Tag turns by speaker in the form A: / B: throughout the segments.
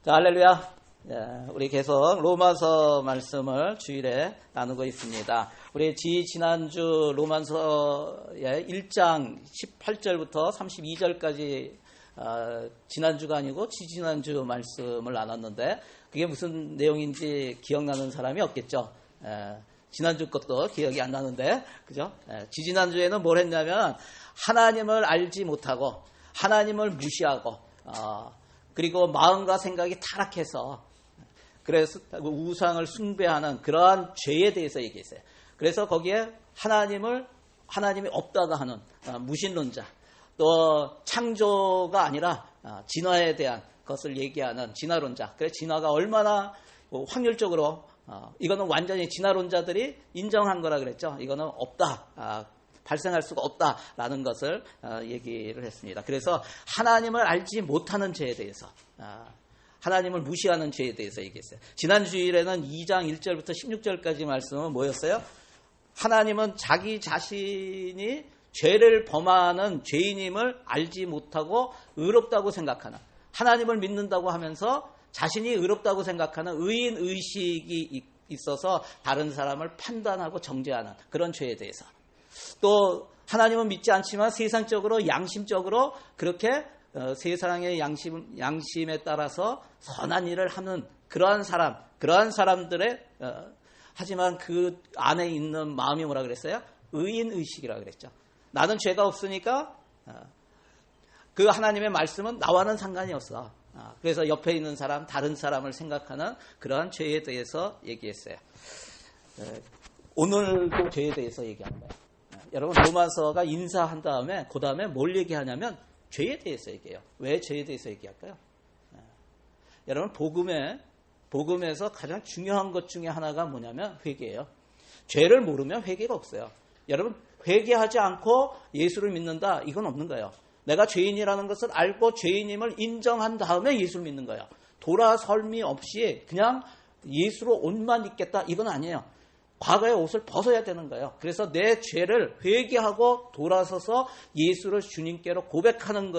A: 자, 할렐루야. 우리 계속 로마서 말씀을 주일에 나누고 있습니다. 우리 지난주 로마서의 1장 18절부터 32절까지 지난주가 아니고 지지난주 말씀을 나눴는데 그게 무슨 내용인지 기억나는 사람이 없겠죠. 지난주 것도 기억이 안 나는데, 그죠? 지지난주에는 뭘 했냐면 하나님을 알지 못하고 하나님을 무시하고 그리고 마음과 생각이 타락해서 그래서 우상을 숭배하는 그러한 죄에 대해서 얘기했어요. 그래서 거기에 하나님이 없다고 하는 무신론자, 또 창조가 아니라 진화에 대한 것을 얘기하는 진화론자. 그래서 진화가 얼마나 확률적으로 이거는 완전히 진화론자들이 인정한 거라 그랬죠. 이거는 없다. 발생할 수가 없다라는 것을 얘기를 했습니다. 그래서 하나님을 알지 못하는 죄에 대해서, 하나님을 무시하는 죄에 대해서 얘기했어요. 지난 주일에는 2장 1절부터 16절까지 말씀은 뭐였어요? 하나님은 자기 자신이 죄를 범하는 죄인임을 알지 못하고 의롭다고 생각하는, 하나님을 믿는다고 하면서 자신이 의롭다고 생각하는 의인 의식이 있어서 다른 사람을 판단하고 정죄하는 그런 죄에 대해서, 또 하나님은 믿지 않지만 세상적으로 양심적으로 그렇게 세상의 양심에 따라서 선한 일을 하는 그러한 사람들의 하지만 그 안에 있는 마음이 뭐라 그랬어요? 의인 의식이라 그랬죠. 나는 죄가 없으니까 그 하나님의 말씀은 나와는 상관이 없어. 그래서 옆에 있는 사람, 다른 사람을 생각하는 그러한 죄에 대해서 얘기했어요. 오늘도 죄에 대해서 얘기하는 거예요. 여러분, 로마서가 인사한 다음에 그 다음에 뭘 얘기하냐면 죄에 대해서 얘기해요. 왜 죄에 대해서 얘기할까요? 여러분, 복음에서 가장 중요한 것 중에 하나가 뭐냐면 회개예요. 죄를 모르면 회개가 없어요. 여러분, 회개하지 않고 예수를 믿는다, 이건 없는 거예요. 내가 죄인이라는 것을 알고 죄인임을 인정한 다음에 예수를 믿는 거예요. 돌아설미 없이 그냥 예수로 옷만 입겠다, 이건 아니에요. 과거의 옷을 벗어야 되는 거예요. 그래서 내 죄를 회개하고 돌아서서 예수를 주님께로 고백하는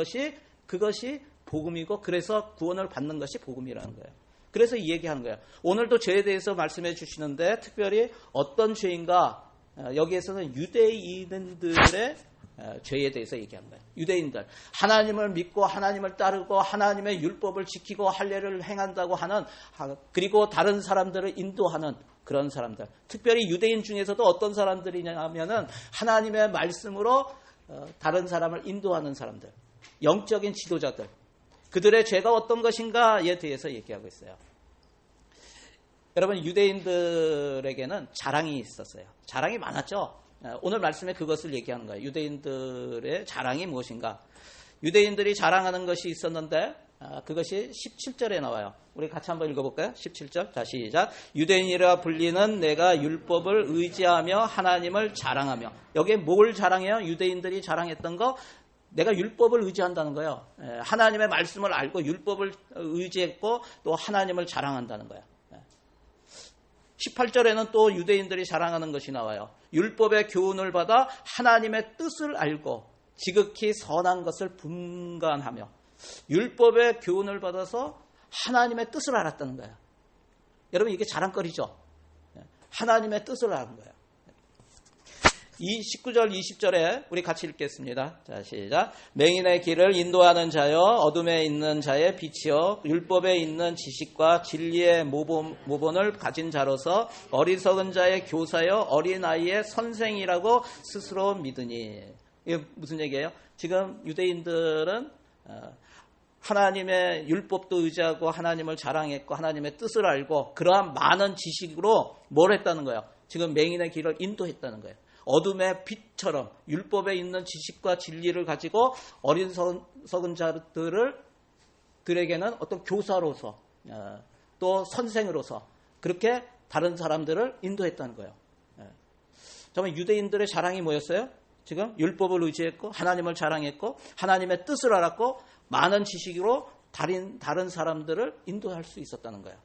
A: 그것이 복음이고, 그래서 구원을 받는 것이 복음이라는 거예요. 그래서 이 얘기하는 거예요. 오늘도 죄에 대해서 말씀해 주시는데 특별히 어떤 죄인가, 여기에서는 유대인들의 죄에 대해서 얘기하는 거예요. 유대인들, 하나님을 믿고 하나님을 따르고 하나님의 율법을 지키고 할례를 행한다고 하는, 그리고 다른 사람들을 인도하는 그런 사람들. 특별히 유대인 중에서도 어떤 사람들이냐면은 하나님의 말씀으로 다른 사람을 인도하는 사람들, 영적인 지도자들, 그들의 죄가 어떤 것인가에 대해서 얘기하고 있어요. 여러분, 유대인들에게는 자랑이 있었어요. 자랑이 많았죠. 오늘 말씀에 그것을 얘기하는 거예요. 유대인들의 자랑이 무엇인가? 유대인들이 자랑하는 것이 있었는데 그것이 17절에 나와요. 우리 같이 한번 읽어볼까요? 17절, 다시 시작. 유대인이라 불리는 내가 율법을 의지하며 하나님을 자랑하며. 여기에 뭘 자랑해요? 유대인들이 자랑했던 거, 내가 율법을 의지한다는 거예요. 하나님의 말씀을 알고 율법을 의지했고 또 하나님을 자랑한다는 거예요. 18절에는 또 유대인들이 자랑하는 것이 나와요. 율법의 교훈을 받아 하나님의 뜻을 알고 지극히 선한 것을 분간하며. 율법의 교훈을 받아서 하나님의 뜻을 알았다는 거예요. 여러분, 이게 자랑거리죠. 하나님의 뜻을 아는 거예요. 이 19절 20절에 우리 같이 읽겠습니다. 자, 시작. 맹인의 길을 인도하는 자여, 어둠에 있는 자의 빛이여, 율법에 있는 지식과 진리의 모본을 가진 자로서 어리석은 자의 교사여, 어린아이의 선생이라고 스스로 믿으니. 이게 무슨 얘기예요? 지금 유대인들은 하나님의 율법도 의지하고 하나님을 자랑했고 하나님의 뜻을 알고 그러한 많은 지식으로 뭘 했다는 거예요? 지금 맹인의 길을 인도했다는 거예요. 어둠의 빛처럼 율법에 있는 지식과 진리를 가지고 어리석은 자들에게는 어떤 교사로서 또 선생으로서 그렇게 다른 사람들을 인도했다는 거예요. 정말 유대인들의 자랑이 뭐였어요? 지금 율법을 의지했고 하나님을 자랑했고 하나님의 뜻을 알았고 많은 지식으로 다른 사람들을 인도할 수 있었다는 거예요.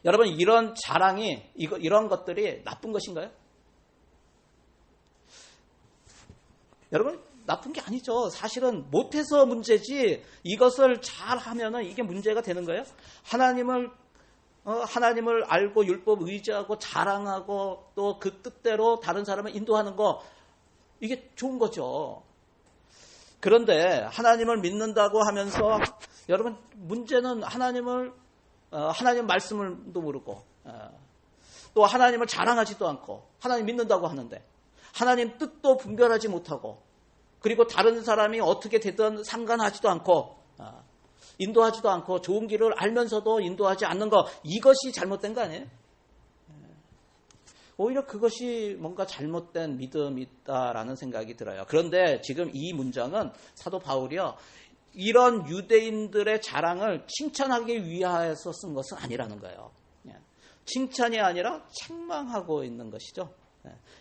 A: 여러분, 이런 자랑이 이런 것들이 나쁜 것인가요? 여러분, 나쁜 게 아니죠. 사실은 못해서 문제지 이것을 잘 하면은 이게 문제가 되는 거예요. 하나님을 알고 율법 의지하고 자랑하고 또 그 뜻대로 다른 사람을 인도하는 거 이게 좋은 거죠. 그런데 하나님을 믿는다고 하면서 여러분 문제는 하나님 말씀을도 모르고 또 하나님을 자랑하지도 않고 하나님 믿는다고 하는데 하나님 뜻도 분별하지 못하고 그리고 다른 사람이 어떻게 되든 상관하지도 않고 인도하지도 않고 좋은 길을 알면서도 인도하지 않는 거 이것이 잘못된 거 아니에요? 오히려 그것이 뭔가 잘못된 믿음이다라는 생각이 들어요. 그런데 지금 이 문장은 사도 바울이요. 이런 유대인들의 자랑을 칭찬하기 위하여서 쓴 것은 아니라는 거예요. 칭찬이 아니라 책망하고 있는 것이죠.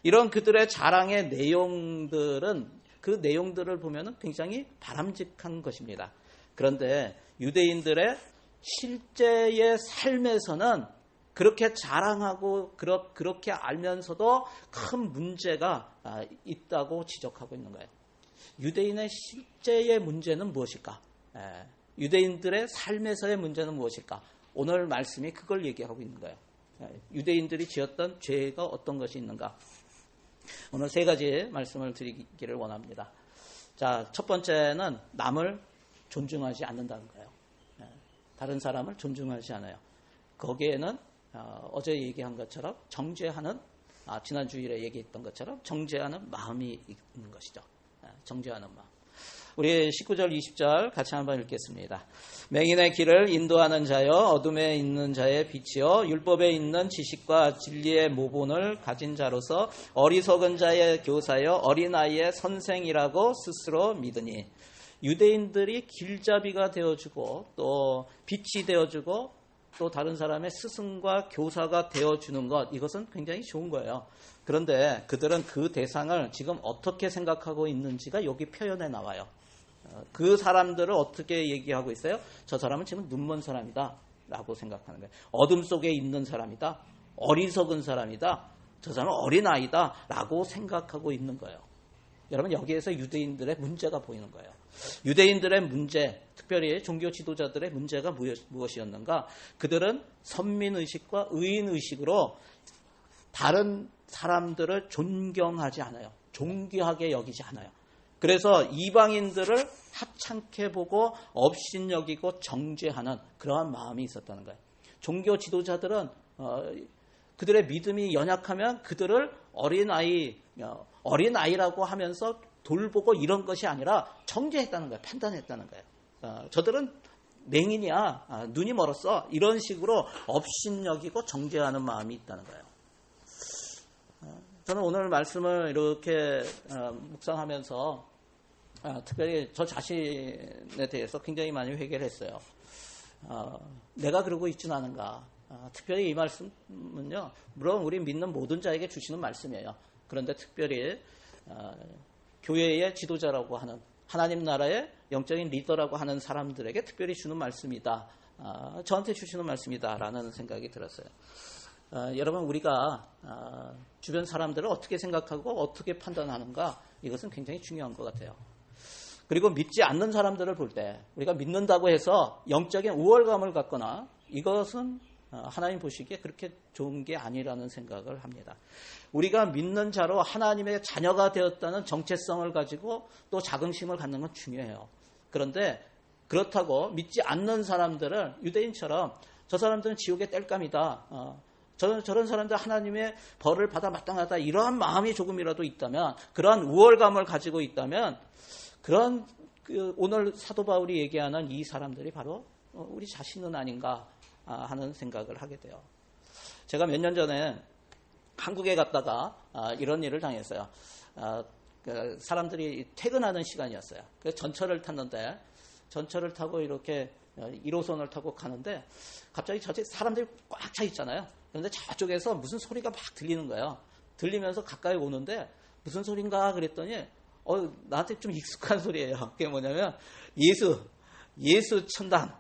A: 이런 그들의 자랑의 내용들은 그 내용들을 보면 굉장히 바람직한 것입니다. 그런데 유대인들의 실제의 삶에서는 그렇게 자랑하고 그렇게 알면서도 큰 문제가 있다고 지적하고 있는 거예요. 유대인의 실제의 문제는 무엇일까? 유대인들의 삶에서의 문제는 무엇일까? 오늘 말씀이 그걸 얘기하고 있는 거예요. 유대인들이 지었던 죄가 어떤 것이 있는가? 오늘 세 가지 말씀을 드리기를 원합니다. 자, 첫 번째는 남을 존중하지 않는다는 거예요. 다른 사람을 존중하지 않아요. 거기에는 어제 얘기한 것처럼 정죄하는 지난 주일에 얘기했던 것처럼 정죄하는 마음이 있는 것이죠. 정죄하는 마음. 우리 19절 20절 같이 한번 읽겠습니다. 맹인의 길을 인도하는 자여 어둠에 있는 자의 빛이여 율법에 있는 지식과 진리의 모본을 가진 자로서 어리석은 자의 교사여 어린아이의 선생이라고 스스로 믿으니 유대인들이 길잡이가 되어주고 또 빛이 되어주고 또 다른 사람의 스승과 교사가 되어주는 것 이것은 굉장히 좋은 거예요. 그런데 그들은 그 대상을 지금 어떻게 생각하고 있는지가 여기 표현에 나와요. 그 사람들을 어떻게 얘기하고 있어요? 저 사람은 지금 눈먼 사람이다 라고 생각하는 거예요. 어둠 속에 있는 사람이다. 어리석은 사람이다. 저 사람은 어린아이다 라고 생각하고 있는 거예요. 여러분 여기에서 유대인들의 문제가 보이는 거예요. 유대인들의 문제, 특별히 종교 지도자들의 문제가 무엇이었는가? 그들은 선민의식과 의인의식으로 다른 사람들을 존경하지 않아요. 존귀하게 여기지 않아요. 그래서 이방인들을 하찮게 보고 업신여기고 정죄하는 그러한 마음이 있었다는 거예요. 종교 지도자들은 그들의 믿음이 연약하면 그들을 어린아이라고 하면서 돌보고 이런 것이 아니라 정죄했다는 거예요. 판단했다는 거예요. 저들은 맹인이야. 눈이 멀었어. 이런 식으로 업신여기고 정죄하는 마음이 있다는 거예요. 저는 오늘 말씀을 이렇게 묵상하면서 특별히 저 자신에 대해서 굉장히 많이 회개를 했어요. 내가 그러고 있지는 않은가. 특별히 이 말씀은요. 물론 우리 믿는 모든 자에게 주시는 말씀이에요. 그런데 특별히 교회의 지도자라고 하는 하나님 나라의 영적인 리더라고 하는 사람들에게 특별히 주는 말씀이다. 저한테 주시는 말씀이다 라는 생각이 들었어요. 여러분 우리가 주변 사람들을 어떻게 생각하고 어떻게 판단하는가 이것은 굉장히 중요한 것 같아요. 그리고 믿지 않는 사람들을 볼 때 우리가 믿는다고 해서 영적인 우월감을 갖거나 이것은 하나님 보시기에 그렇게 좋은 게 아니라는 생각을 합니다. 우리가 믿는 자로 하나님의 자녀가 되었다는 정체성을 가지고 또 자긍심을 갖는 건 중요해요. 그런데 그렇다고 믿지 않는 사람들을 유대인처럼 저 사람들은 지옥의 땔감이다. 저런 사람들 하나님의 벌을 받아 마땅하다. 이러한 마음이 조금이라도 있다면 그러한 우월감을 가지고 있다면 그런 오늘 사도 바울이 얘기하는 이 사람들이 바로 우리 자신은 아닌가 하는 생각을 하게 돼요. 제가 몇 년 전에 한국에 갔다가 이런 일을 당했어요. 사람들이 퇴근하는 시간이었어요. 그래서 전철을 탔는데 전철을 타고 이렇게 1호선을 타고 가는데 갑자기 저쪽 사람들이 꽉 차 있잖아요. 그런데 저쪽에서 무슨 소리가 막 들리는 거예요. 들리면서 가까이 오는데 무슨 소린가 그랬더니 나한테 좀 익숙한 소리예요. 그게 뭐냐면 예수 천당,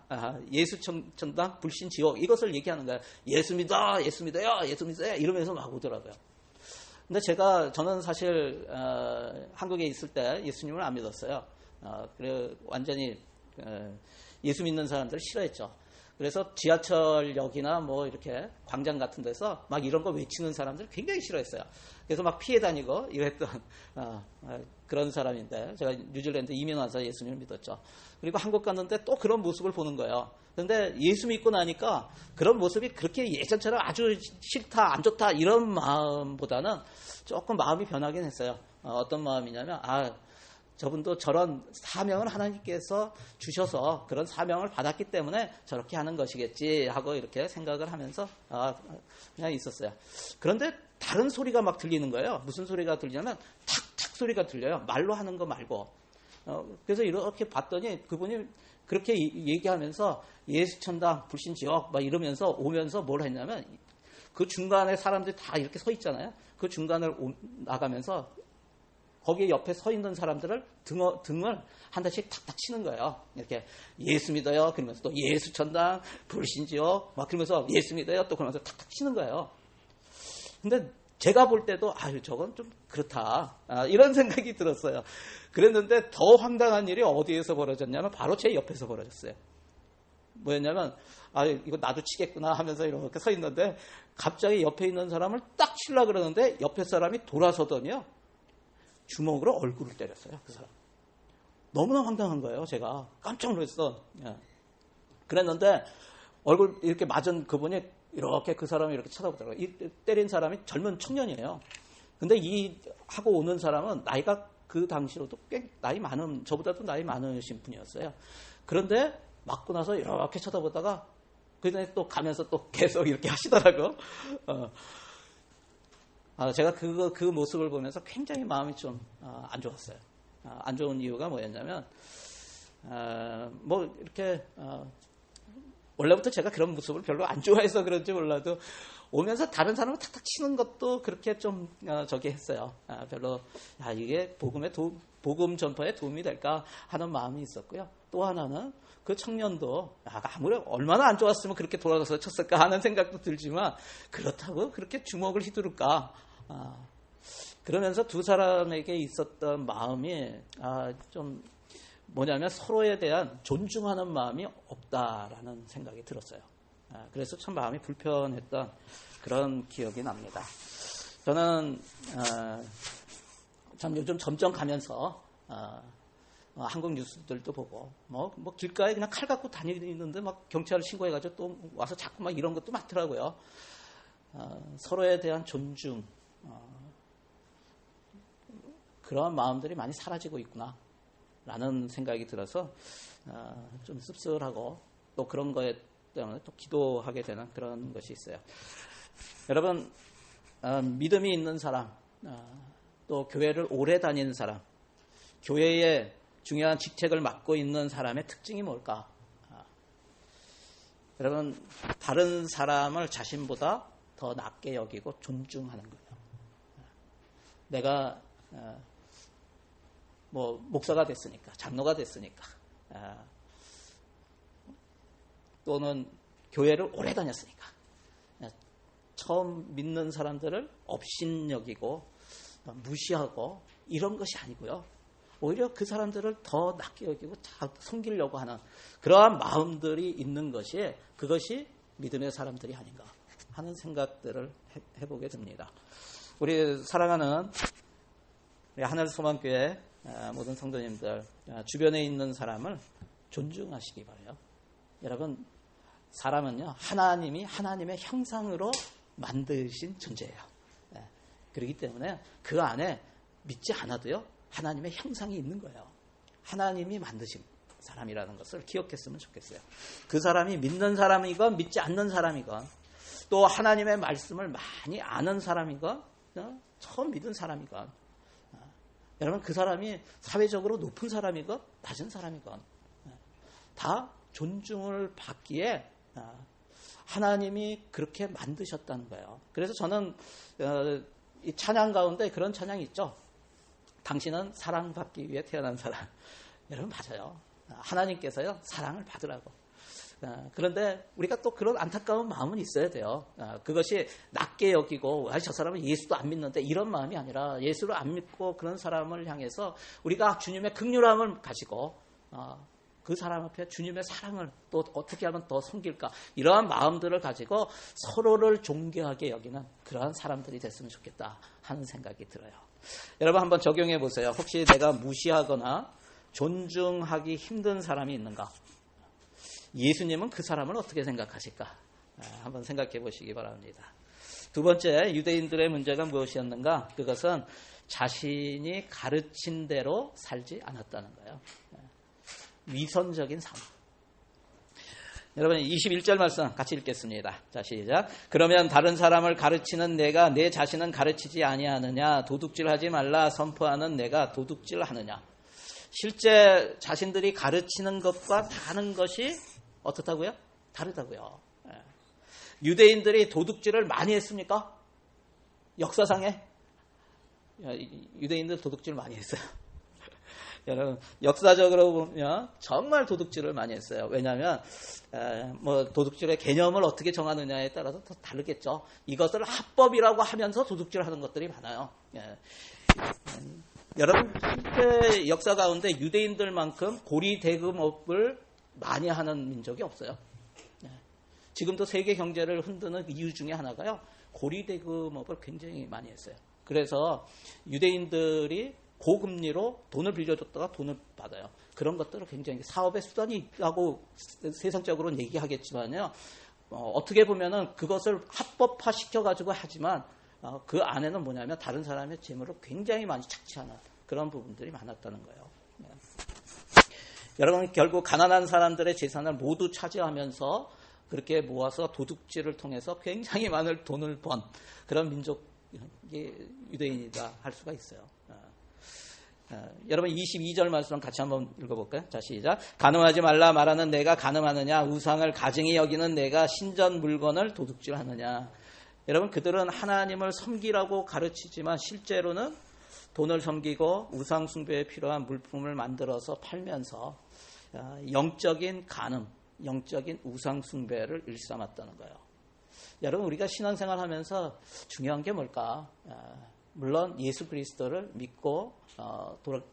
A: 예수 천당, 불신 지옥 이것을 얘기하는 거예요. 예수 믿어요, 예수 믿어요 이러면서 막 오더라고요. 근데 저는 사실 한국에 있을 때 예수님을 안 믿었어요. 그래 완전히 예수 믿는 사람들을 싫어했죠. 그래서 지하철역이나 뭐 이렇게 광장 같은 데서 막 이런 거 외치는 사람들 굉장히 싫어했어요. 그래서 막 피해 다니고 이랬던 그런 사람인데 제가 뉴질랜드 이민 와서 예수님을 믿었죠. 그리고 한국 갔는데 또 그런 모습을 보는 거예요. 그런데 예수 믿고 나니까 그런 모습이 그렇게 예전처럼 아주 싫다, 안 좋다 이런 마음보다는 조금 마음이 변하긴 했어요. 어떤 마음이냐면 저분도 저런 사명을 하나님께서 주셔서 그런 사명을 받았기 때문에 저렇게 하는 것이겠지 하고 이렇게 생각을 하면서 그냥 있었어요. 그런데 다른 소리가 막 들리는 거예요. 무슨 소리가 들리냐면 탁탁 소리가 들려요. 말로 하는 거 말고. 그래서 이렇게 봤더니 그분이 그렇게 얘기하면서 예수천당 불신지옥 막 이러면서 오면서 뭘 했냐면 그 중간에 사람들이 다 이렇게 서 있잖아요. 그 중간을 나가면서 거기에 옆에 서 있는 사람들을 등을 한 대씩 탁탁 치는 거예요. 이렇게 예수 믿어요. 그러면서 또 예수 천당 불신지요. 막 그러면서 예수 믿어요. 또 그러면서 탁탁 치는 거예요. 근데 제가 볼 때도 저건 좀 그렇다. 이런 생각이 들었어요. 그랬는데 더 황당한 일이 어디에서 벌어졌냐면 바로 제 옆에서 벌어졌어요. 뭐였냐면 이거 나도 치겠구나 하면서 이렇게 서 있는데 갑자기 옆에 있는 사람을 딱 치려고 그러는데 옆에 사람이 돌아서더니요. 주먹으로 얼굴을 때렸어요. 그 사람. 너무나 황당한 거예요. 제가 깜짝 놀랐어. 그랬는데 얼굴 이렇게 맞은 그분이 이렇게 그 사람을 이렇게 쳐다보더라고요. 이 때린 사람이 젊은 청년이에요. 근데 이 하고 오는 사람은 나이가 그 당시로도 꽤 저보다도 나이 많으신 분이었어요. 그런데 맞고 나서 이렇게 쳐다보다가 그다음에 또 가면서 또 계속 이렇게 하시더라고요. 제가 그 모습을 보면서 굉장히 마음이 좀 안 좋았어요. 안 좋은 이유가 뭐였냐면 뭐 이렇게 원래부터 제가 그런 모습을 별로 안 좋아해서 그런지 몰라도 오면서 다른 사람을 탁탁 치는 것도 그렇게 좀 저기 했어요. 별로 이게 복음 전파에 도움이 될까 하는 마음이 있었고요. 또 하나는 그 청년도 아무래도 얼마나 안 좋았으면 그렇게 돌아가서 쳤을까 하는 생각도 들지만 그렇다고 그렇게 주먹을 휘두를까. 그러면서 두 사람에게 있었던 마음이 좀 뭐냐면 서로에 대한 존중하는 마음이 없다라는 생각이 들었어요. 그래서 참 마음이 불편했던 그런 기억이 납니다. 저는 참 요즘 점점 가면서 한국 뉴스들도 보고 뭐 길가에 그냥 칼 갖고 다니는데 막 경찰을 신고해가지고 또 와서 자꾸 막 이런 것도 많더라고요. 서로에 대한 존중 그런 마음들이 많이 사라지고 있구나 라는 생각이 들어서 좀 씁쓸하고 또 그런 거에 때문에 또 기도하게 되는 그런 것이 있어요. 여러분 믿음이 있는 사람 또 교회를 오래 다니는 사람 교회에 중요한 직책을 맡고 있는 사람의 특징이 뭘까? 여러분 다른 사람을 자신보다 더 낮게 여기고 존중하는 거예요. 내가 뭐 목사가 됐으니까 장로가 됐으니까 또는 교회를 오래 다녔으니까 처음 믿는 사람들을 업신여기고 무시하고 이런 것이 아니고요. 오히려 그 사람들을 더 낮게 여기고 섬기려고 하는 그러한 마음들이 있는 것이 그것이 믿음의 사람들이 아닌가 하는 생각들을 해보게 됩니다. 우리 사랑하는 우리 하늘소망교회 모든 성도님들 주변에 있는 사람을 존중하시기 바라요. 여러분 사람은요 하나님이 하나님의 형상으로 만드신 존재예요. 그렇기 때문에 그 안에 믿지 않아도요 하나님의 형상이 있는 거예요. 하나님이 만드신 사람이라는 것을 기억했으면 좋겠어요. 그 사람이 믿는 사람이건 믿지 않는 사람이건 또 하나님의 말씀을 많이 아는 사람이건 처음 믿은 사람이건 여러분 그 사람이 사회적으로 높은 사람이건 낮은 사람이건 다 존중을 받기에 하나님이 그렇게 만드셨다는 거예요. 그래서 저는 이 찬양 가운데 그런 찬양이 있죠. 당신은 사랑받기 위해 태어난 사람. 여러분 맞아요. 하나님께서요 사랑을 받으라고. 그런데 우리가 또 그런 안타까운 마음은 있어야 돼요. 그것이 낮게 여기고 저 사람은 예수도 안 믿는데 이런 마음이 아니라 예수를 안 믿고 그런 사람을 향해서 우리가 주님의 긍휼함을 가지고 그 사람 앞에 주님의 사랑을 또 어떻게 하면 더 섬길까 이러한 마음들을 가지고 서로를 존경하게 여기는 그러한 사람들이 됐으면 좋겠다 하는 생각이 들어요. 여러분 한번 적용해 보세요. 혹시 내가 무시하거나 존중하기 힘든 사람이 있는가? 예수님은 그 사람을 어떻게 생각하실까? 한번 생각해 보시기 바랍니다. 두 번째, 유대인들의 문제가 무엇이었는가? 그것은 자신이 가르친 대로 살지 않았다는 거예요. 위선적인 삶. 여러분 21절 말씀 같이 읽겠습니다. 자, 시작. 그러면 다른 사람을 가르치는 내가 내 자신은 가르치지 아니하느냐? 도둑질하지 말라 선포하는 내가 도둑질하느냐? 실제 자신들이 가르치는 것과 다른 것이 어떻다고요? 다르다고요. 유대인들이 도둑질을 많이 했습니까? 역사상에 유대인들 도둑질 많이 했어요. 여러분 역사적으로 보면 정말 도둑질을 많이 했어요. 왜냐하면 도둑질의 개념을 어떻게 정하느냐에 따라서 더 다르겠죠. 이것을 합법이라고 하면서 도둑질하는 것들이 많아요. 여러분 실제 역사 가운데 유대인들만큼 고리대금업을 많이 하는 민족이 없어요. 지금도 세계 경제를 흔드는 이유 중에 하나가요. 고리대금업을 굉장히 많이 했어요. 그래서 유대인들이 고금리로 돈을 빌려줬다가 돈을 받아요. 그런 것들을 굉장히 사업의 수단이 있다고 세상적으로는 얘기하겠지만요. 어떻게 보면은 그것을 합법화 시켜가지고 하지만 그 안에는 뭐냐면 다른 사람의 재물을 굉장히 많이 착취하는 그런 부분들이 많았다는 거예요. 여러분 결국 가난한 사람들의 재산을 모두 차지하면서 그렇게 모아서 도둑질을 통해서 굉장히 많은 돈을 번 그런 민족이 유대인이다 할 수가 있어요. 여러분 22절 말씀 같이 한번 읽어볼까요? 자 시작. 간음하지 말라 말하는 내가 간음하느냐? 우상을 가증히 여기는 내가 신전 물건을 도둑질하느냐? 여러분 그들은 하나님을 섬기라고 가르치지만 실제로는 돈을 섬기고 우상 숭배에 필요한 물품을 만들어서 팔면서 영적인 간음, 영적인 우상 숭배를 일삼았다는 거예요. 여러분 우리가 신앙생활 하면서 중요한 게 뭘까? 물론 예수 그리스도를 믿고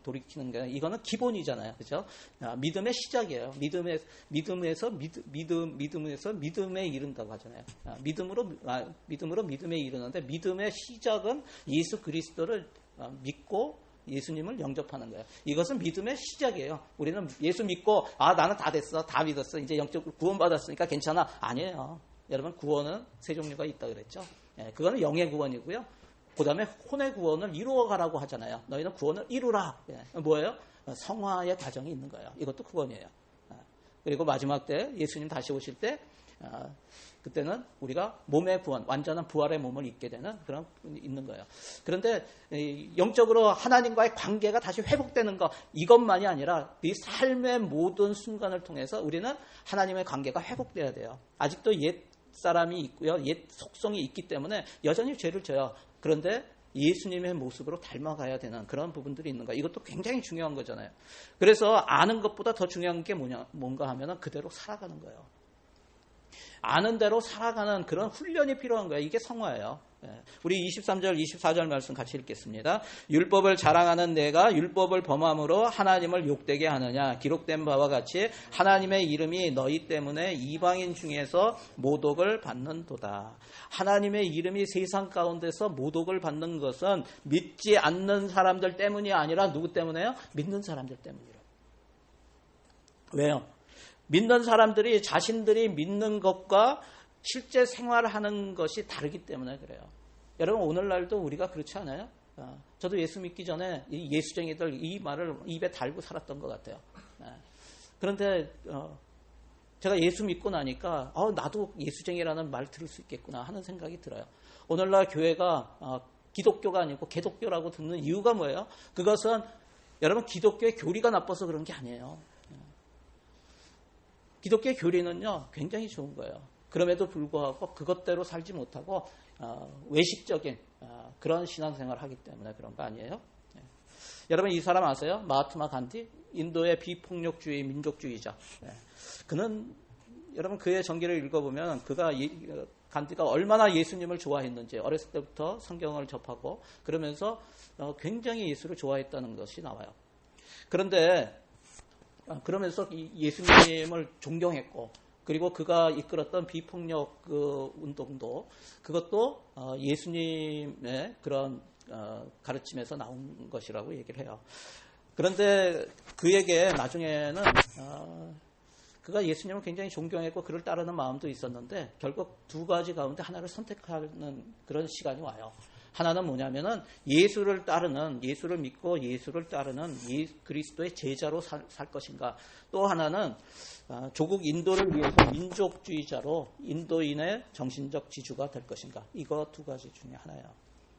A: 돌이키는 게 이거는 기본이잖아요, 그렇죠? 믿음의 시작이에요. 믿음에서 믿음에 이른다고 하잖아요. 믿음으로 믿음에 이르는데 믿음의 시작은 예수 그리스도를 믿고 예수님을 영접하는 거예요. 이것은 믿음의 시작이에요. 우리는 예수 믿고 나는 다 됐어, 다 믿었어, 이제 영적으로 구원받았으니까 괜찮아. 아니에요. 여러분 구원은 세 종류가 있다 그랬죠. 그거는 영의 구원이고요. 그 다음에 혼의 구원을 이루어가라고 하잖아요. 너희는 구원을 이루라. 뭐예요? 성화의 과정이 있는 거예요. 이것도 구원이에요. 그리고 마지막 때 예수님 다시 오실 때 그때는 우리가 몸의 구원, 완전한 부활의 몸을 입게 되는 그런 있는 거예요. 그런데 영적으로 하나님과의 관계가 다시 회복되는 것 이것만이 아니라 이 삶의 모든 순간을 통해서 우리는 하나님의 관계가 회복돼야 돼요. 아직도 옛 사람이 있고요. 옛 속성이 있기 때문에 여전히 죄를 져요. 그런데 예수님의 모습으로 닮아가야 되는 그런 부분들이 있는 거예요. 이것도 굉장히 중요한 거잖아요. 그래서 아는 것보다 더 중요한 게 뭔가 하면 그대로 살아가는 거예요. 아는 대로 살아가는 그런 훈련이 필요한 거예요. 이게 성화예요. 우리 23절, 24절 말씀 같이 읽겠습니다. 율법을 자랑하는 내가 율법을 범함으로 하나님을 욕되게 하느냐? 기록된 바와 같이 하나님의 이름이 너희 때문에 이방인 중에서 모독을 받는도다. 하나님의 이름이 세상 가운데서 모독을 받는 것은 믿지 않는 사람들 때문이 아니라 누구 때문에요? 믿는 사람들 때문이에요. 왜요? 믿는 사람들이 자신들이 믿는 것과 실제 생활하는 것이 다르기 때문에 그래요. 여러분 오늘날도 우리가 그렇지 않아요? 저도 예수 믿기 전에 이 예수쟁이들 이 말을 입에 달고 살았던 것 같아요. 그런데 제가 예수 믿고 나니까 나도 예수쟁이라는 말 들을 수 있겠구나 하는 생각이 들어요. 오늘날 교회가 기독교가 아니고 개독교라고 듣는 이유가 뭐예요? 그것은 여러분 기독교의 교리가 나빠서 그런 게 아니에요. 기독교의 교리는요 굉장히 좋은 거예요. 그럼에도 불구하고 그것대로 살지 못하고 외식적인 그런 신앙생활을 하기 때문에 그런 거 아니에요? 여러분 이 사람 아세요? 마하트마 간디? 인도의 비폭력주의 민족주의자. 그는 여러분 그의 전기를 읽어보면 간디가 얼마나 예수님을 좋아했는지 어렸을 때부터 성경을 접하고 그러면서 굉장히 예수를 좋아했다는 것이 나와요. 그런데 그러면서 예수님을 존경했고 그리고 그가 이끌었던 비폭력 운동도 그것도 예수님의 그런 가르침에서 나온 것이라고 얘기를 해요. 그런데 그에게 나중에는 그가 예수님을 굉장히 존경했고 그를 따르는 마음도 있었는데 결국 두 가지 가운데 하나를 선택하는 그런 시간이 와요. 하나는 뭐냐면은 예수를 믿고 예수를 따르는 그리스도의 제자로 살 것인가. 또 하나는 조국 인도를 위해서 민족주의자로 인도인의 정신적 지주가 될 것인가. 이거 두 가지 중에 하나예요.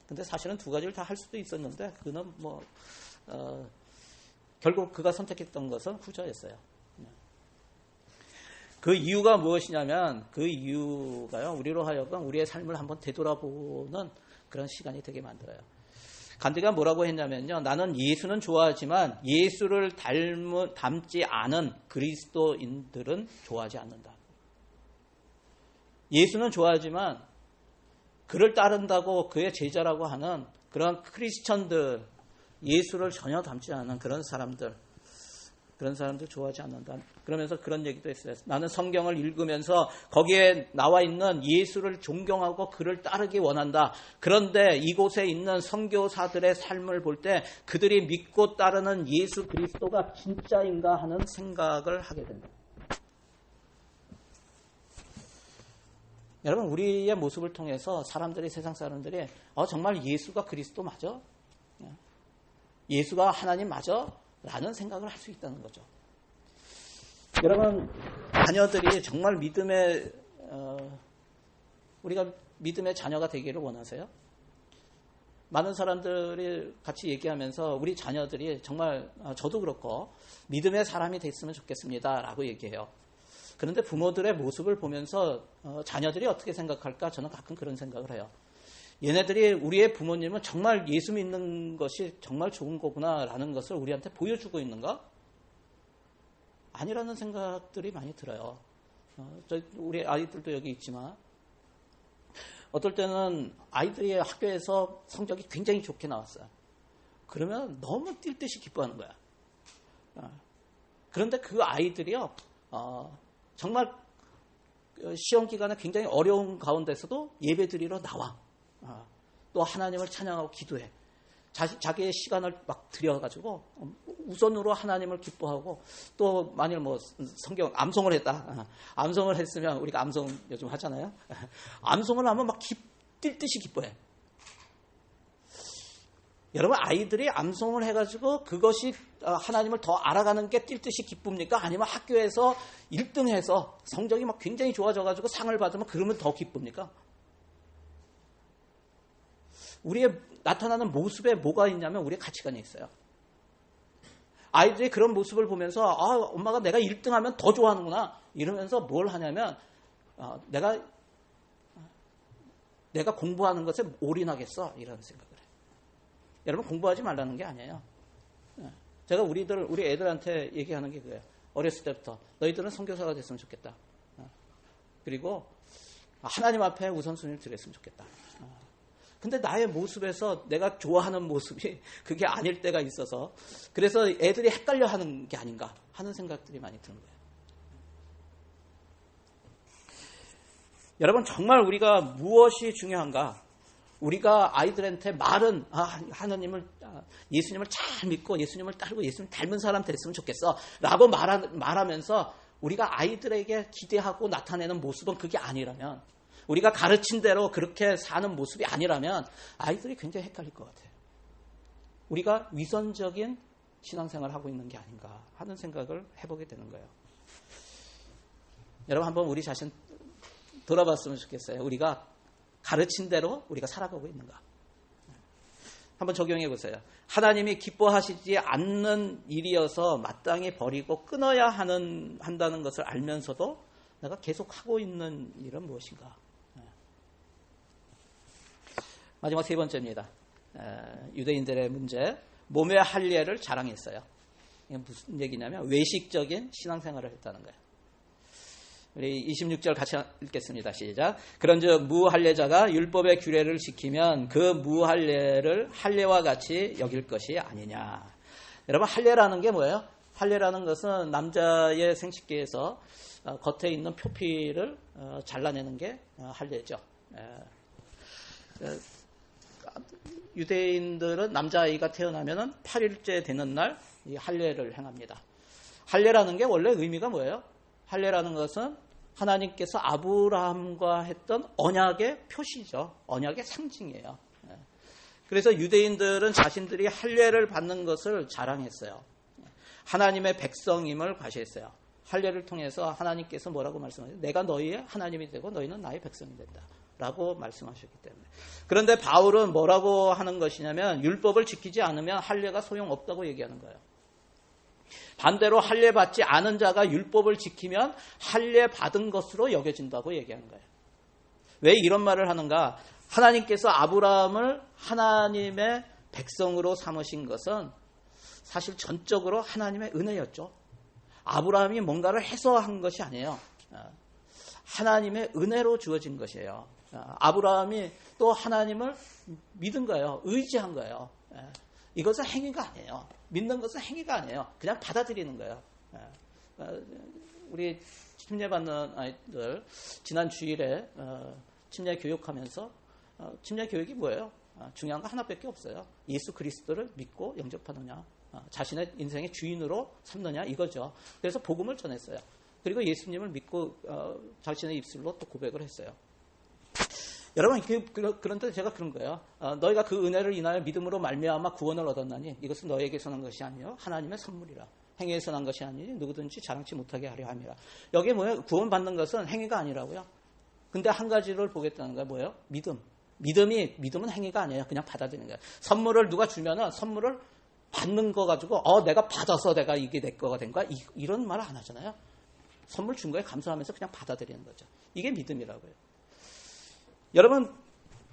A: 근데 사실은 두 가지를 다 할 수도 있었는데 그는 결국 그가 선택했던 것은 후자였어요. 그 이유가 무엇이냐면 그 이유가요. 우리로 하여금 우리의 삶을 한번 되돌아보는 그런 시간이 되게 만들어요. 간디가 뭐라고 했냐면요. 나는 예수는 좋아하지만 예수를 닮지 않은 그리스도인들은 좋아하지 않는다. 예수는 좋아하지만 그를 따른다고 그의 제자라고 하는 그런 크리스천들, 예수를 전혀 닮지 않은 그런 사람들 좋아하지 않는다. 그러면서 그런 얘기도 했어요. 나는 성경을 읽으면서 거기에 나와 있는 예수를 존경하고 그를 따르기 원한다. 그런데 이곳에 있는 선교사들의 삶을 볼 때 그들이 믿고 따르는 예수 그리스도가 진짜인가 하는 생각을 하게 된다. 여러분 우리의 모습을 통해서 세상 사람들이 정말 예수가 그리스도 맞아? 예수가 하나님 맞아? 라는 생각을 할 수 있다는 거죠. 여러분 자녀들이 정말 우리가 믿음의 자녀가 되기를 원하세요? 많은 사람들이 같이 얘기하면서 우리 자녀들이 정말 저도 그렇고 믿음의 사람이 됐으면 좋겠습니다 라고 얘기해요. 그런데 부모들의 모습을 보면서 자녀들이 어떻게 생각할까 저는 가끔 그런 생각을 해요. 얘네들이 우리의 부모님은 정말 예수 믿는 것이 정말 좋은 거구나 라는 것을 우리한테 보여주고 있는가? 아니라는 생각들이 많이 들어요. 우리 아이들도 여기 있지만 어떨 때는 아이들이 학교에서 성적이 굉장히 좋게 나왔어요. 그러면 너무 뛸 듯이 기뻐하는 거야. 그런데 그 아이들이요 정말 시험 기간에 굉장히 어려운 가운데서도 예배 드리러 나와. 또 하나님을 찬양하고 기도해. 자기의 시간을 막 들여가지고 우선으로 하나님을 기뻐하고 또 만일 성경 암송을 했다. 암송을 했으면 우리가 암송 요즘 하잖아요. 암송을 하면 막 뛸 듯이 기뻐해. 여러분 아이들이 암송을 해가지고 그것이 하나님을 더 알아가는 게 뛸 듯이 기쁩니까? 아니면 학교에서 1등해서 성적이 막 굉장히 좋아져가지고 상을 받으면 그러면 더 기쁩니까? 우리의 나타나는 모습에 뭐가 있냐면 우리의 가치관이 있어요. 아이들이 그런 모습을 보면서 엄마가 내가 1등하면 더 좋아하는구나 이러면서 뭘 하냐면 내가 공부하는 것에 올인하겠어 이런 생각을 해요. 여러분 공부하지 말라는 게 아니에요. 제가 우리 애들한테 얘기하는 게 그거예요. 어렸을 때부터 너희들은 선교사가 됐으면 좋겠다. 그리고 하나님 앞에 우선순위를 드렸으면 좋겠다. 근데 나의 모습에서 내가 좋아하는 모습이 그게 아닐 때가 있어서 그래서 애들이 헷갈려 하는 게 아닌가 하는 생각들이 많이 드는 거예요. 여러분 정말 우리가 무엇이 중요한가? 우리가 아이들한테 말은 예수님을 잘 믿고 예수님을 따르고 예수님 닮은 사람 됐으면 좋겠어 라고 말하면서 우리가 아이들에게 기대하고 나타내는 모습은 그게 아니라면 우리가 가르친 대로 그렇게 사는 모습이 아니라면 아이들이 굉장히 헷갈릴 것 같아요. 우리가 위선적인 신앙생활을 하고 있는 게 아닌가 하는 생각을 해보게 되는 거예요. 여러분 한번 우리 자신 돌아봤으면 좋겠어요. 우리가 가르친 대로 우리가 살아가고 있는가. 한번 적용해 보세요. 하나님이 기뻐하시지 않는 일이어서 마땅히 버리고 끊어야 한다는 것을 알면서도 내가 계속 하고 있는 일은 무엇인가. 마지막 세 번째입니다. 유대인들의 문제. 몸의 할례를 자랑했어요. 이게 무슨 얘기냐면 외식적인 신앙생활을 했다는 거예요. 우리 26절 같이 읽겠습니다. 시작. 그런즉 무할례자가 율법의 규례를 지키면 그 무할례를 할례와 같이 여길 것이 아니냐. 여러분, 할례라는 게 뭐예요? 할례라는 것은 남자의 생식기에서 겉에 있는 표피를 잘라내는 게 할례죠. 유대인들은 남자아이가 태어나면 8일째 되는 날 이 할례를 행합니다. 할례라는 게 원래 의미가 뭐예요? 할례라는 것은 하나님께서 아브라함과 했던 언약의 표시죠. 언약의 상징이에요. 그래서 유대인들은 자신들이 할례를 받는 것을 자랑했어요. 하나님의 백성임을 과시했어요. 할례를 통해서 하나님께서 뭐라고 말씀하셨어요? 내가 너희의 하나님이 되고 너희는 나의 백성이 된다 라고 말씀하셨기 때문에. 그런데 바울은 뭐라고 하는 것이냐면 율법을 지키지 않으면 할례가 소용없다고 얘기하는 거예요. 반대로 할례 받지 않은 자가 율법을 지키면 할례 받은 것으로 여겨진다고 얘기하는 거예요. 왜 이런 말을 하는가? 하나님께서 아브라함을 하나님의 백성으로 삼으신 것은 사실 전적으로 하나님의 은혜였죠. 아브라함이 뭔가를 해서 한 것이 아니에요. 하나님의 은혜로 주어진 것이에요. 아브라함이 또 하나님을 믿은 거예요. 의지한 거예요. 이것은 행위가 아니에요. 믿는 것은 행위가 아니에요. 그냥 받아들이는 거예요. 우리 침례받는 아이들 지난 주일에 침례 교육하면서 침례 교육이 뭐예요? 중요한 거 하나밖에 없어요. 예수 그리스도를 믿고 영접하느냐, 자신의 인생의 주인으로 삼느냐 이거죠. 그래서 복음을 전했어요. 그리고 예수님을 믿고 자신의 입술로 또 고백을 했어요. 여러분, 그런데 제가 그런 거예요. 너희가 그 은혜를 인하여 믿음으로 말미암아 구원을 얻었나니 이것은 너에게서 난 것이 아니요 하나님의 선물이라. 행위에서 난 것이 아니니 누구든지 자랑치 못하게 하려 함이라. 여기에 뭐예요? 구원받는 것은 행위가 아니라고요. 근데 한 가지를 보겠다는 거예요. 뭐예요? 믿음. 믿음은 행위가 아니에요. 그냥 받아들이는 거예요. 선물을 누가 주면은 선물을 받는 거 가지고 내가 받아서 내가 이게 내 거가 된 거야. 이런 말을 안 하잖아요. 선물 준 거에 감사하면서 그냥 받아들이는 거죠. 이게 믿음이라고요. 여러분,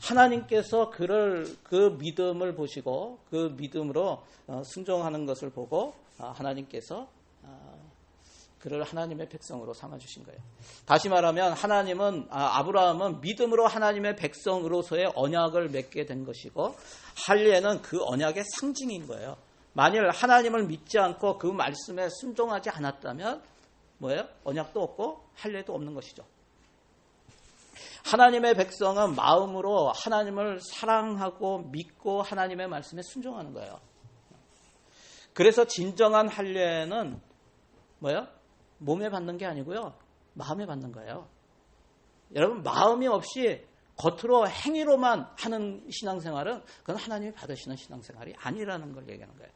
A: 하나님께서 그 믿음을 보시고 그 믿음으로 순종하는 것을 보고 하나님께서 그를 하나님의 백성으로 삼아주신 거예요. 다시 말하면 아브라함은 믿음으로 하나님의 백성으로서의 언약을 맺게 된 것이고 할례는 그 언약의 상징인 거예요. 만일 하나님을 믿지 않고 그 말씀에 순종하지 않았다면 뭐예요? 언약도 없고 할례도 없는 것이죠. 하나님의 백성은 마음으로 하나님을 사랑하고 믿고 하나님의 말씀에 순종하는 거예요. 그래서 진정한 할례는 뭐예요? 몸에 받는 게 아니고요. 마음에 받는 거예요. 여러분, 마음이 없이 겉으로 행위로만 하는 신앙생활은 그건 하나님이 받으시는 신앙생활이 아니라는 걸 얘기하는 거예요.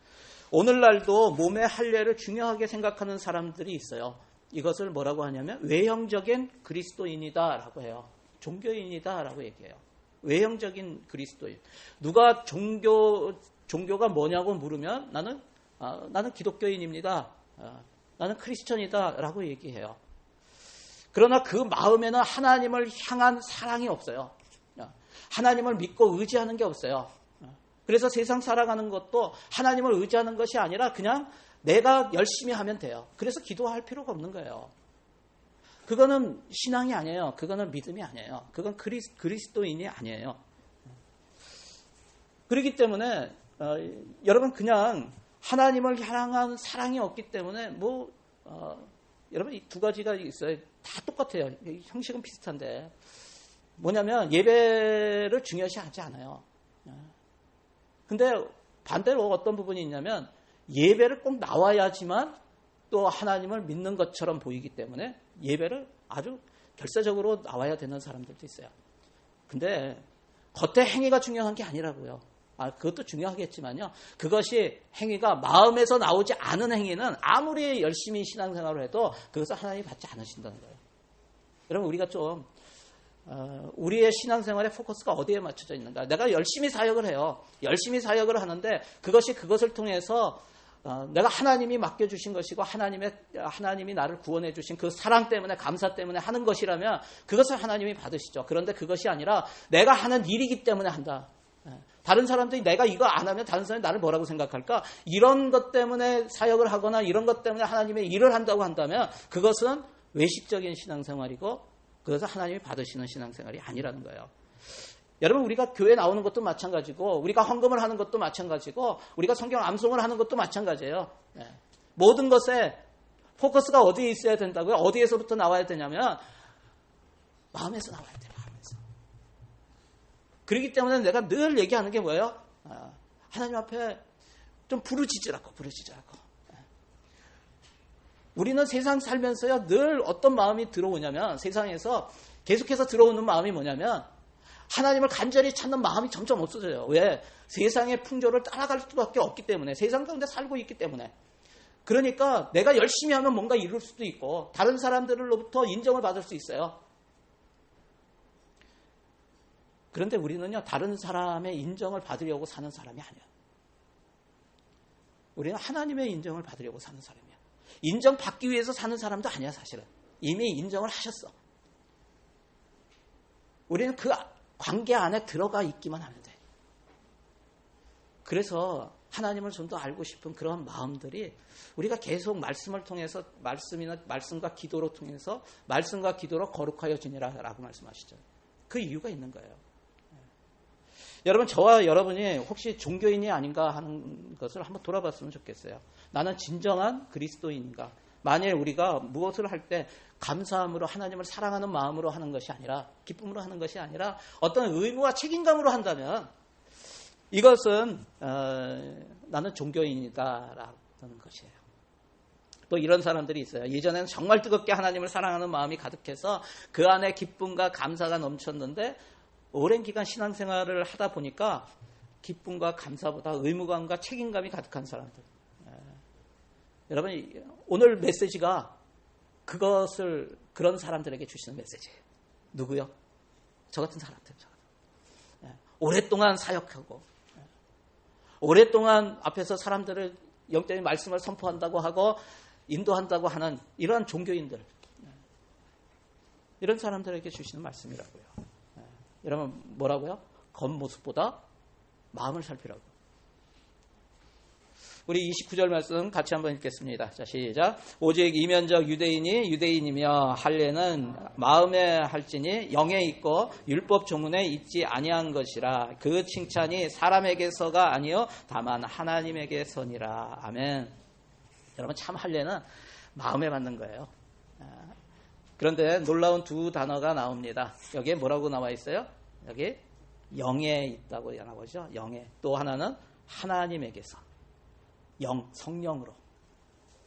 A: 오늘날도 몸의 할례를 중요하게 생각하는 사람들이 있어요. 이것을 뭐라고 하냐면 외형적인 그리스도인이다라고 해요. 종교인이다라고 얘기해요. 외형적인 그리스도인. 누가 종교가 뭐냐고 물으면 나는 기독교인입니다. 나는 크리스천이다라고 얘기해요. 그러나 그 마음에는 하나님을 향한 사랑이 없어요. 하나님을 믿고 의지하는 게 없어요. 그래서 세상 살아가는 것도 하나님을 의지하는 것이 아니라 그냥 내가 열심히 하면 돼요. 그래서 기도할 필요가 없는 거예요. 그거는 신앙이 아니에요. 그거는 믿음이 아니에요. 그건 그리스도인이 아니에요. 그렇기 때문에 여러분 그냥 하나님을 향한 사랑이 없기 때문에 여러분 이 두 가지가 있어요. 다 똑같아요. 형식은 비슷한데 뭐냐면 예배를 중요시하지 않아요. 근데 반대로 어떤 부분이 있냐면 예배를 꼭 나와야지만 또 하나님을 믿는 것처럼 보이기 때문에 예배를 아주 결사적으로 나와야 되는 사람들도 있어요. 근데 겉의 행위가 중요한 게 아니라고요. 그것도 중요하겠지만요. 그것이 행위가 마음에서 나오지 않은 행위는 아무리 열심히 신앙생활을 해도 그것을 하나님이 받지 않으신다는 거예요. 여러분 우리가 좀 우리의 신앙생활의 포커스가 어디에 맞춰져 있는가? 내가 열심히 사역을 해요. 열심히 사역을 하는데 그것을 통해서 내가 하나님이 맡겨주신 것이고 하나님이 나를 구원해 주신 그 사랑 때문에 감사 때문에 하는 것이라면 그것을 하나님이 받으시죠. 그런데 그것이 아니라 내가 하는 일이기 때문에 한다. 다른 사람들이 내가 이거 안 하면 다른 사람이 나를 뭐라고 생각할까? 이런 것 때문에 사역을 하거나 이런 것 때문에 하나님의 일을 한다고 한다면 그것은 외식적인 신앙생활이고 그것을 하나님이 받으시는 신앙생활이 아니라는 거예요. 여러분, 우리가 교회 나오는 것도 마찬가지고 우리가 헌금을 하는 것도 마찬가지고 우리가 성경 암송을 하는 것도 마찬가지예요. 모든 것에 포커스가 어디에 있어야 된다고요? 어디에서부터 나와야 되냐면 마음에서 나와야 돼요. 마음에서. 그렇기 때문에 내가 늘 얘기하는 게 뭐예요? 하나님 앞에 좀 부르짖으라고. 우리는 세상 살면서요, 늘 어떤 마음이 들어오냐면, 세상에서 계속해서 들어오는 마음이 뭐냐면 하나님을 간절히 찾는 마음이 점점 없어져요. 왜? 세상의 풍조를 따라갈 수밖에 없기 때문에, 세상 가운데 살고 있기 때문에. 그러니까 내가 열심히 하면 뭔가 이룰 수도 있고 다른 사람들로부터 인정을 받을 수 있어요. 그런데 우리는요, 다른 사람의 인정을 받으려고 사는 사람이 아니에요. 우리는 하나님의 인정을 받으려고 사는 사람이야. 인정받기 위해서 사는 사람도 아니야, 사실은. 이미 인정을 하셨어. 우리는 그 관계 안에 들어가 있기만 하면 돼. 그래서 하나님을 좀 더 알고 싶은 그런 마음들이 우리가 계속 말씀을 통해서, 말씀과 기도로 통해서 말씀과 기도로 거룩하여 지니라 라고 말씀하시죠. 그 이유가 있는 거예요. 여러분, 저와 여러분이 혹시 종교인이 아닌가 하는 것을 한번 돌아봤으면 좋겠어요. 나는 진정한 그리스도인인가? 만일 우리가 무엇을 할 때 감사함으로, 하나님을 사랑하는 마음으로 하는 것이 아니라, 기쁨으로 하는 것이 아니라 어떤 의무와 책임감으로 한다면 이것은 나는 종교인이다라는 것이에요. 또 이런 사람들이 있어요. 예전에는 정말 뜨겁게 하나님을 사랑하는 마음이 가득해서 그 안에 기쁨과 감사가 넘쳤는데 오랜 기간 신앙생활을 하다 보니까 기쁨과 감사보다 의무감과 책임감이 가득한 사람들. 여러분, 오늘 메시지가 그런 사람들에게 주시는 메시지예요. 누구요? 저 같은 사람들. 오랫동안 사역하고, 오랫동안 앞에서 사람들을 영적인 말씀을 선포한다고 하고 인도한다고 하는 이러한 종교인들, 이런 사람들에게 주시는 말씀이라고요. 여러분, 뭐라고요? 겉모습보다 마음을 살피라고. 우리 29절 말씀 같이 한번 읽겠습니다. 자, 시작. 오직 이면적 유대인이 유대인이며 할례는 마음에 할지니 영에 있고 율법 조문에 있지 아니한 것이라. 그 칭찬이 사람에게서가 아니요 다만 하나님에게서니라. 아멘. 여러분, 참 할례는 마음에 받는 거예요. 그런데 놀라운 두 단어가 나옵니다. 여기에 뭐라고 나와 있어요? 여기 영에 있다고 나오죠. 영에. 또 하나는 하나님에게서. 성령으로.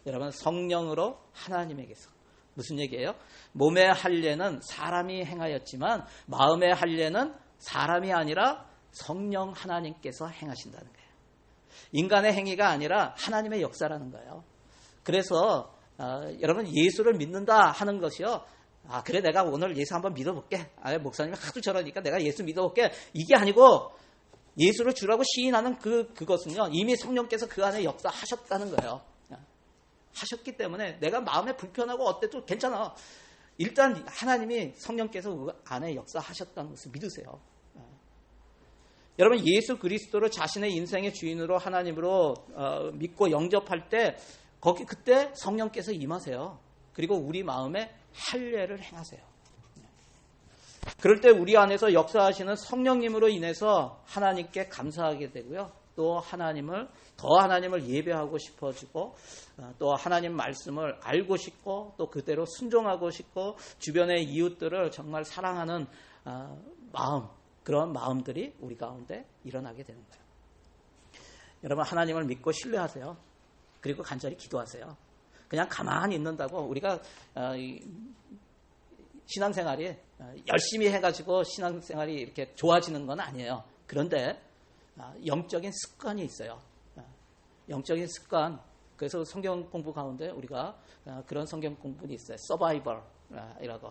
A: 여러분, 성령으로 하나님에게서. 무슨 얘기예요? 몸의 할례는 사람이 행하였지만 마음의 할례는 사람이 아니라 성령 하나님께서 행하신다는 거예요. 인간의 행위가 아니라 하나님의 역사라는 거예요. 그래서 여러분, 예수를 믿는다 하는 것이요, 그래, 내가 오늘 예수 한번 믿어볼게. 목사님이 하도 저러니까 내가 예수 믿어볼게. 이게 아니고 예수를 주라고 시인하는 그것은요, 이미 성령께서 그 안에 역사하셨다는 거예요. 하셨기 때문에 내가 마음에 불편하고 어때도 괜찮아. 일단 하나님이, 성령께서 그 안에 역사하셨다는 것을 믿으세요. 여러분, 예수 그리스도를 자신의 인생의 주인으로 하나님으로 믿고 영접할 때 그때 성령께서 임하세요. 그리고 우리 마음에 할례를 행하세요. 그럴 때 우리 안에서 역사하시는 성령님으로 인해서 하나님께 감사하게 되고요. 또 하나님을 예배하고 싶어지고, 또 하나님 말씀을 알고 싶고, 또 그대로 순종하고 싶고, 주변의 이웃들을 정말 사랑하는 마음, 그런 마음들이 우리 가운데 일어나게 되는 거예요. 여러분, 하나님을 믿고 신뢰하세요. 그리고 간절히 기도하세요. 그냥 가만히 있는다고 우리가 신앙생활이 열심히 해가지고 신앙생활이 이렇게 좋아지는 건 아니에요. 그런데 영적인 습관이 있어요. 영적인 습관. 그래서 성경 공부 가운데 우리가 그런 성경 공부가 있어요. 서바이벌이라고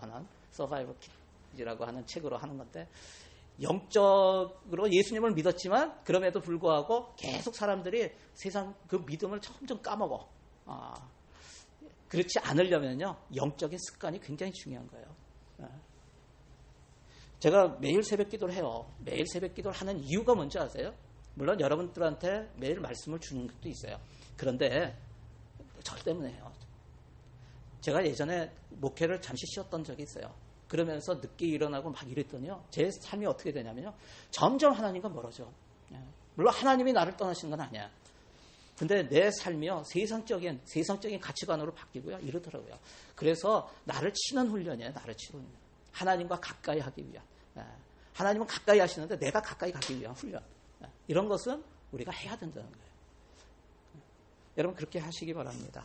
A: 하는 책으로 하는 건데, 영적으로 예수님을 믿었지만 그럼에도 불구하고 계속 사람들이 세상 그 믿음을 점점 까먹어. 그렇지 않으려면요, 영적인 습관이 굉장히 중요한 거예요. 제가 매일 새벽 기도를 해요. 매일 새벽 기도를 하는 이유가 뭔지 아세요? 물론 여러분들한테 매일 말씀을 주는 것도 있어요. 그런데 저 때문에 해요. 제가 예전에 목회를 잠시 쉬었던 적이 있어요. 그러면서 늦게 일어나고 막 이랬더니요. 제 삶이 어떻게 되냐면요. 점점 하나님과 멀어져. 물론 하나님이 나를 떠나신 건 아니야. 근데 내 삶이요. 세상적인 가치관으로 바뀌고요. 이러더라고요. 그래서 나를 치는 훈련이에요. 나를 치는 훈련. 하나님과 가까이 하기 위한. 하나님은 가까이 하시는데 내가 가까이 가기 위한 훈련. 이런 것은 우리가 해야 된다는 거예요. 여러분 그렇게 하시기 바랍니다.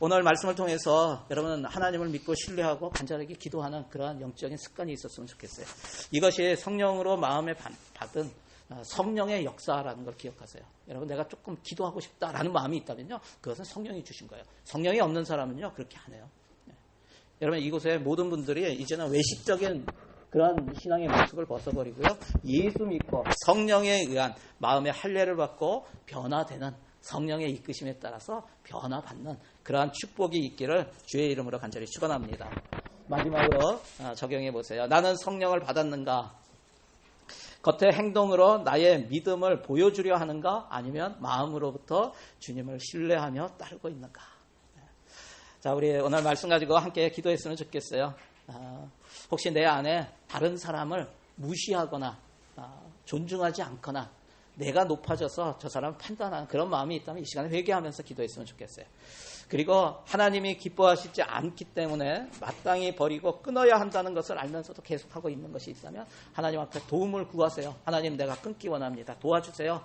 A: 오늘 말씀을 통해서 여러분 하나님을 믿고 신뢰하고 간절하게 기도하는 그러한 영적인 습관이 있었으면 좋겠어요. 이것이 성령으로 마음에 받은 성령의 역사라는 걸 기억하세요. 여러분 내가 조금 기도하고 싶다라는 마음이 있다면요. 그것은 성령이 주신 거예요. 성령이 없는 사람은요. 그렇게 안 해요. 여러분 이곳에 모든 분들이 이제는 외식적인 그런 신앙의 모습을 벗어버리고요. 예수 믿고 성령에 의한 마음의 할례를 받고 변화되는 성령의 이끄심에 따라서 변화받는 그러한 축복이 있기를 주의 이름으로 간절히 축원합니다. 마지막으로 적용해 보세요. 나는 성령을 받았는가? 겉의 행동으로 나의 믿음을 보여주려 하는가? 아니면 마음으로부터 주님을 신뢰하며 따르고 있는가? 자, 우리 오늘 말씀 가지고 함께 기도했으면 좋겠어요. 혹시 내 안에 다른 사람을 무시하거나 존중하지 않거나 내가 높아져서 저 사람을 판단하는 그런 마음이 있다면 이 시간에 회개하면서 기도했으면 좋겠어요. 그리고 하나님이 기뻐하시지 않기 때문에 마땅히 버리고 끊어야 한다는 것을 알면서도 계속하고 있는 것이 있다면 하나님 앞에 도움을 구하세요. 하나님 내가 끊기 원합니다. 도와주세요.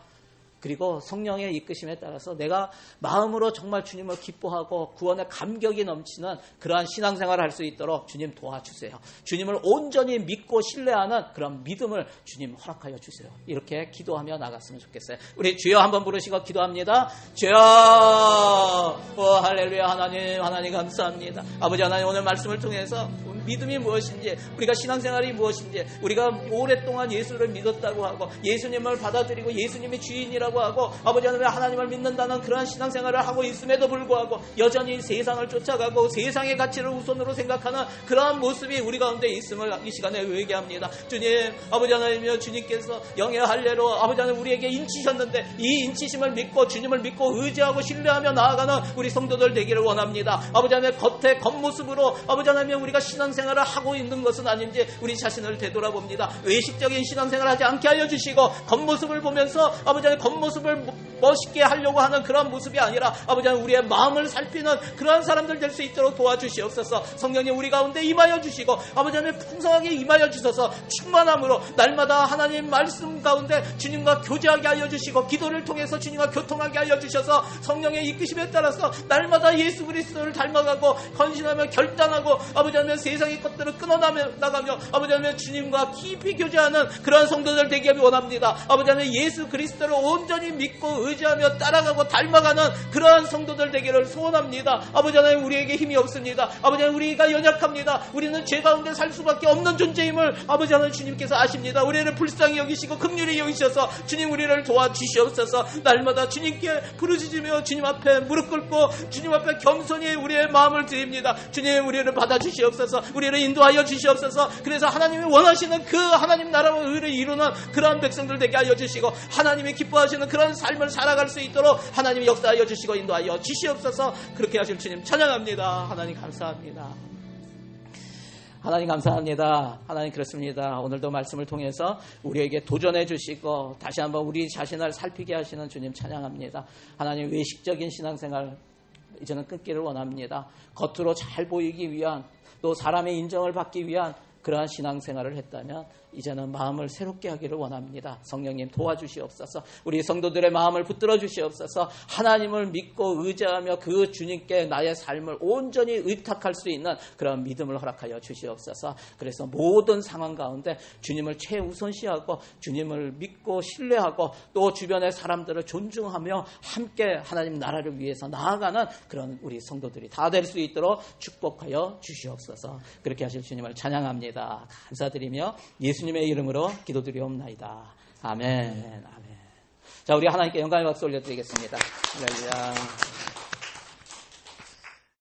A: 그리고 성령의 이끄심에 따라서 내가 마음으로 정말 주님을 기뻐하고 구원의 감격이 넘치는 그러한 신앙생활을 할 수 있도록 주님 도와주세요. 주님을 온전히 믿고 신뢰하는 그런 믿음을 주님 허락하여 주세요. 이렇게 기도하며 나갔으면 좋겠어요. 우리 주여 한번 부르시고 기도합니다. 주여 할렐루야. 하나님 감사합니다. 아버지 하나님 오늘 말씀을 통해서 믿음이 무엇인지 우리가 신앙생활이 무엇인지 우리가 오랫동안 예수를 믿었다고 하고 예수님을 받아들이고 예수님이 주인이라고 하고 아버지 하나님을 믿는다는 그러한 신앙생활을 하고 있음에도 불구하고 여전히 세상을 쫓아가고 세상의 가치를 우선으로 생각하는 그러한 모습이 우리 가운데 있음을 이 시간에 회개합니다. 주님 아버지 하나님이여 주님께서 영의 할례로 아버지 하나님 우리에게 인치셨는데 이 인치심을 믿고 주님을 믿고 의지하고 신뢰하며 나아가는 우리 성도들 되기를 원합니다. 아버지 하나님 겉의 겉모습으로 아버지 하나님 우리가 신앙생활을 하고 있는 것은 아닌지 우리 자신을 되돌아봅니다. 외식적인 신앙생활을 하지 않게 하여 주시고 겉모습을 보면서 아버지 하나님 겉모습을 멋있게 하려고 하는 그런 모습이 아니라 아버지 하나님 우리의 마음을 살피는 그러한 사람들 될 수 있도록 도와주시옵소서. 성령님 우리 가운데 임하여 주시고 아버지 하나님 풍성하게 임하여 주셔서 충만함으로 날마다 하나님 말씀 가운데 주님과 교제하게 하여 주시고 기도를 통해서 주님과 교통하게 하여 주셔서 성령의 이끄심에 따라서 날마다 예수 그리스도를 닮아가고 헌신하며 결단하고 아버지 하나님 세상의 것들을 끊어나가며 아버지 하나님 주님과 깊이 교제하는 그러한 성도들 되기를 원합니다. 아버지 하나님 예수 그리스도를 온전히 믿고 의지하며 따라가고 닮아가는 그러한 성도들 되기를 소원합니다. 아버지 하나님 우리에게 힘이 없습니다. 아버지 하나님 우리가 연약합니다. 우리는 죄 가운데 살 수밖에 없는 존재임을 아버지 하나님 주님께서 아십니다. 우리를 불쌍히 여기시고 긍휼히 여기셔서 주님 우리를 도와주시옵소서. 날마다 주님께 부르짖으며 주님 앞에 무릎 꿇고 주님 앞에 겸손히 우리의 마음을 드립니다. 주님 우리를 받아주시옵소서. 우리를 인도하여 주시옵소서. 그래서 하나님이 원하시는 그 하나님 나라와 의를 이루는 그러한 백성들 되게 하여 주시고 하나님이 기뻐하시는 그런 삶을 살아갈 수 있도록 하나님이 역사하여 주시고 인도하여 주시옵소서. 그렇게 하실 주님 찬양합니다. 하나님 감사합니다. 하나님 감사합니다. 하나님 그렇습니다. 오늘도 말씀을 통해서 우리에게 도전해 주시고 다시 한번 우리 자신을 살피게 하시는 주님 찬양합니다. 하나님 외식적인 신앙생활 이제는 끊기를 원합니다. 겉으로 잘 보이기 위한 또 사람의 인정을 받기 위한 그러한 신앙생활을 했다면 이제는 마음을 새롭게 하기를 원합니다. 성령님 도와주시옵소서. 우리 성도들의 마음을 붙들어 주시옵소서. 하나님을 믿고 의지하며 그 주님께 나의 삶을 온전히 의탁할 수 있는 그런 믿음을 허락하여 주시옵소서. 그래서 모든 상황 가운데 주님을 최우선시하고 주님을 믿고 신뢰하고 또 주변의 사람들을 존중하며 함께 하나님 나라를 위해서 나아가는 그런 우리 성도들이 다 될 수 있도록 축복하여 주시옵소서. 그렇게 하실 주님을 찬양합니다. 감사드리며 예수님의 이름으로 기도드리옵나이다. 아멘. 아멘. 자, 우리 하나님께 영광의 박수 올려드리겠습니다. 할렐루야.